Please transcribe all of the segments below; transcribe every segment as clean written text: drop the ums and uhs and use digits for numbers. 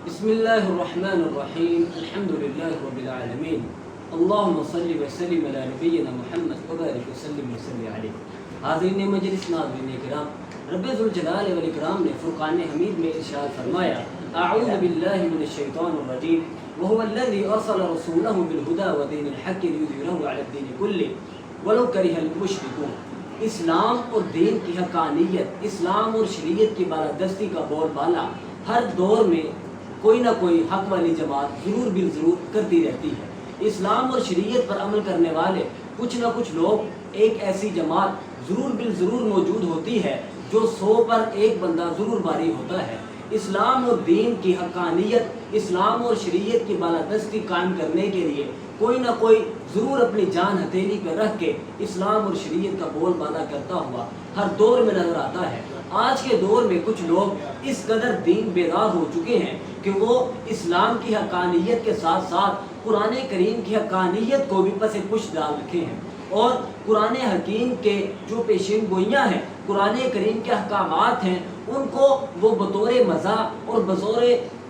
بسم الله الرحمن الرحيم الحمد لله رب العالمين اللهم صل وسلم على نبينا محمد وبارك وسلم عليه. حاضرین مجلس، ناظرین کرام، رب ذوالجلال والاکرام نے فرقان حمید میں ارشاد فرمایا: اعوذ باللہ من الشیطان الرجیم وهو الذي ارسل رسوله بالهدى ودين الحق ليظهره على الدين كله ولو كره المشركون. اسلام اور دین کی حقانیت، اسلام اور شریعت کی بالادستی کا بول بالا ہر دور میں کوئی نہ کوئی حق والی جماعت ضرور بالضرور کرتی رہتی ہے. اسلام اور شریعت پر عمل کرنے والے کچھ نہ کچھ لوگ، ایک ایسی جماعت ضرور بالضرور موجود ہوتی ہے جو 100 پر ایک بندہ ضرور باری ہوتا ہے. اسلام اور دین کی حقانیت، اسلام اور شریعت کی بالادستی قائم کرنے کے لیے کوئی نہ کوئی ضرور اپنی جان ہتھیلی پہ رکھ کے اسلام اور شریعت کا بول بالا کرتا ہوا ہر دور میں نظر آتا ہے. آج کے دور میں کچھ لوگ اس قدر دین بیدار ہو چکے ہیں کہ وہ اسلام کی حقانیت کے ساتھ ساتھ قرآن کریم کی حقانیت کو بھی پس پش ڈال رکھے ہیں، اور قرآن حکیم کے جو پیشین گوئیاں ہیں، قرآن کریم کے احکامات ہیں، ان کو وہ بطور مزاح اور بطور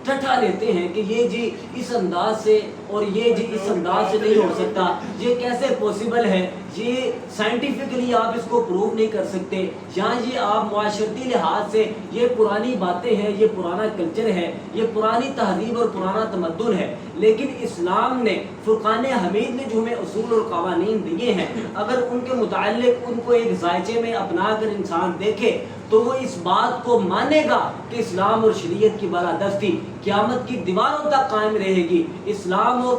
ٹھٹھا لیتے ہیں کہ یہ جی اس انداز سے اور یہ جی اس انداز سے نہیں ہو سکتا، یہ کیسے پوسیبل ہے، یہ سائنٹیفکلی آپ اس کو پروو نہیں کر سکتے، یا یہ آپ معاشرتی لحاظ سے یہ پرانی باتیں ہیں، یہ پرانا کلچر ہے، یہ پرانی تہذیب اور پرانا تمدن ہے. لیکن اسلام نے، فرقان حمید نے جو ہمیں اصول اور قوانین دیے ہیں، اگر ان کے متعلق ان کو ایک ذائچے میں اپنا کر انسان دیکھے تو وہ اس بات کو مانے گا کہ اسلام اور شریعت کی بالادستی قیامت کی دیواروں تک قائم رہے گی. اسلام اور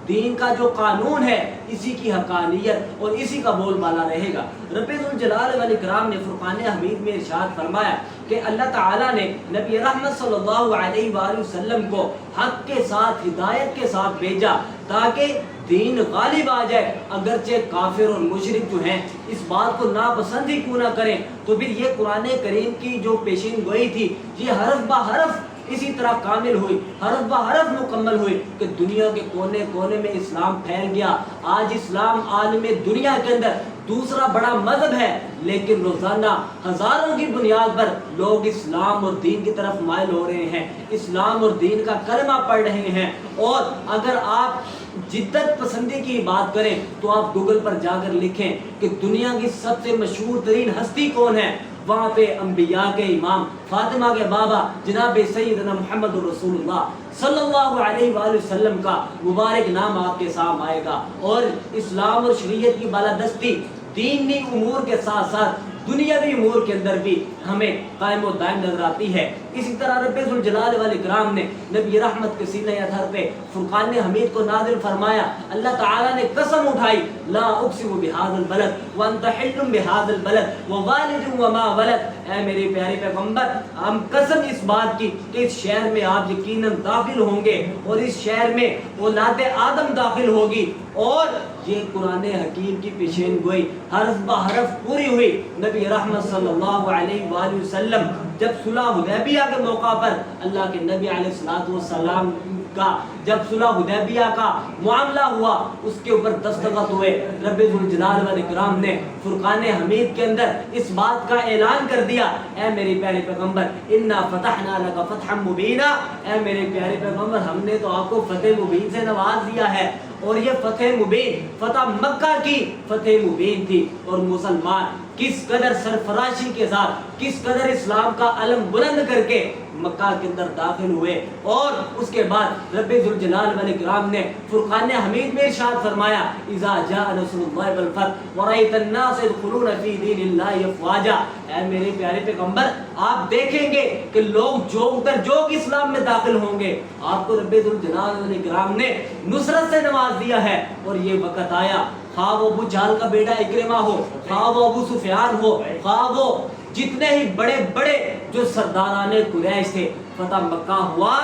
دین کا جو قانون ہے، اسی کی حقانیت اور اسی کا بول بالا رہے گا. رب ذوالجلال والاکرام نے فرقان حمید میں ارشاد فرمایا کہ اللہ تعالیٰ نے نبی رحمت صلی اللہ علیہ وآلہ وسلم کو حق کے ساتھ، ہدایت کے ساتھ بھیجا تاکہ دین غالب آ جائے. اگرچہ کافر اور مشرک جو ہیں اس بات کو ناپسند ہی کیوں نہ کریں، تو پھر یہ قرآن کریم کی جو پیشین گوئی تھی یہ حرف بہ حرف اسی طرح کامل ہوئی، حرف بہ حرف مکمل ہوئی کہ دنیا کے کونے کونے میں اسلام پھیل گیا. آج اسلام عالم دنیا کے اندر دوسرا بڑا مذہب ہے، لیکن روزانہ ہزاروں کی بنیاد پر لوگ اسلام اور دین کی طرف مائل ہو رہے ہیں، اسلام اور دین کا کلمہ پڑھ رہے ہیں. اور اگر آپ جدت پسندی کی بات کریں تو آپ گوگل پر جا کر لکھیں کہ دنیا کی سب سے مشہور ترین ہستی کون ہے، وہاں پہ انبیاء کے امام، فاطمہ کے بابا جناب سیدنا محمد رسول اللہ صلی اللہ علیہ وآلہ وسلم کا مبارک نام آپ کے سامنے آئے گا. اور اسلام اور شریعت کی بالادستی دینی امور کے ساتھ ساتھ دنیاوی امور کے اندر بھی ہمیں قائم و دائم نظر آتی ہے. اسی طرح رب ذوالجلال والاکرام نے نبی رحمت کے سینہ اطہر پہ فرقان حمید کو نازل فرمایا. اللہ تعالیٰ نے قسم اٹھائی: لا اقسم بہذا البلد وانت حل بہذا البلد ووالد وما ولد. اے میرے پیارے پیغمبر، ہم قسم اس بات کی کہ اس شہر میں آپ یقیناً داخل ہوں گے اور اس شہر میں اولاد آدم داخل ہوگی. اور یہ قرآن حکیم کی پیشین گوئی حرف بہ حرف پوری ہوئی. نبی رحمت صلی اللہ علیہ وآلہ وسلم جب صلح حدیبیہ کے موقع پر اللہ کے نبی علیہ الصلوۃ والسلام کا جب صلح حدیبیہ کا معاملہ ہوا، اس کے اوپر دستخط ہوئے. رب ذوالجلال والاکرام نے فرقان حمید کے اندر اس بات کا اعلان کر دیا: اے میرے پیارے پیغمبر، انا فتحنا لک فتحا مبینا. اے میرے پیارے پیغمبر، ہم نے تو آپ کو فتح مبین سے نواز دیا ہے. اور یہ فتح مبین، فتح مکہ کی فتح مبین تھی. اور مسلمان کس قدر سرفراشی کے ساتھ، کس قدر اسلام کا علم بلند کر کے مکہ کے اندر داخل ہوئے. اور اس کے بعد رب ذوالجلال والاکرام نے فرقان حمید میں ارشاد فرمایا: اذا جاء نصر اللہ والفتح ورأیت الناس يدخلون فی دین اللہ افواجا. اے میرے پیارے پیغمبر، آپ دیکھیں گے کہ لوگ جوگ در جوگ اسلام میں داخل ہوں گے. آپ کو رب ذوالجلال والاکرام نے نصرت سے نواز دیا ہے. اور یہ وقت آیا، خواہ وہ ابو جہل کا بیٹا اکرمہ ہو، خواہ وہ ابو سفیان ہو، خواہ وہ جتنے ہی بڑے بڑے جو سرداران قریش تھے، فتح مکہ ہوا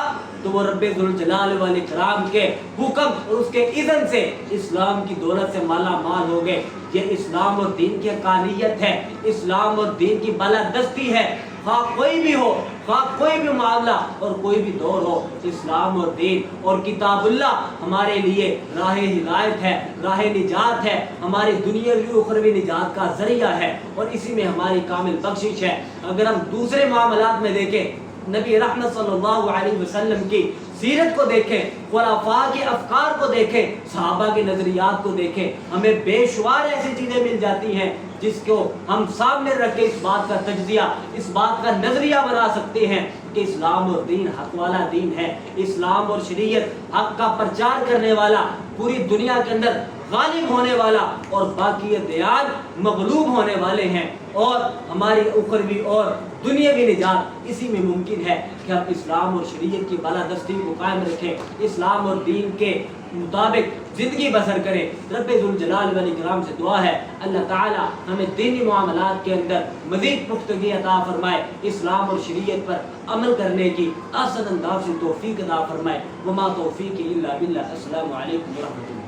تو وہ رب ذوالجلال والاکرام کے حکم اور اس کے اذن سے اسلام کی دولت سے مالا مال ہو گئے. یہ اسلام اور دین کی حقانیت ہے، اسلام اور دین کی بالادستی ہے. خواہ کوئی بھی ہو، خواہ کوئی بھی معاملہ اور کوئی بھی دور ہو، اسلام اور دین اور کتاب اللہ ہمارے لیے راہ ہدایت ہے، راہ نجات ہے، ہماری دنیاوی و اخروی نجات کا ذریعہ ہے، اور اسی میں ہماری کامل بخشش ہے. اگر ہم دوسرے معاملات میں دیکھیں نبی رحمت صلی اللہ علیہ وسلم کی سیرت کو دیکھیں، خلفاء کے افکار کو دیکھیں، صحابہ کے نظریات کو دیکھیں، ہمیں بے شمار ایسی چیزیں مل جاتی ہیں جس کو ہم سامنے رکھ کے اس بات کا تجزیہ، اس بات کا نظریہ بنا سکتے ہیں کہ اسلام اور دین حق والا دین ہے، اسلام اور شریعت حق کا پرچار کرنے والا، پوری دنیا کے اندر غالب ہونے والا، اور باقی دیان مغلوب ہونے والے ہیں، اور ہماری اخروی اور دنیاوی نجات اسی میں ممکن ہے کہ ہم اسلام اور شریعت کی بالادستی کو قائم رکھیں، اسلام اور دین کے مطابق زندگی بسر کریں۔ رب ذوالجلال والاکرام سے دعا ہے اللہ تعالی ہمیں دینی معاملات کے اندر مزید پختگی عطا فرمائے، اسلام اور شریعت پر عمل کرنے کی احسن انداز سے توفیق عطا فرمائے۔ وما توفیقی الا باللہ۔ السلام علیکم ورحمۃ اللہ۔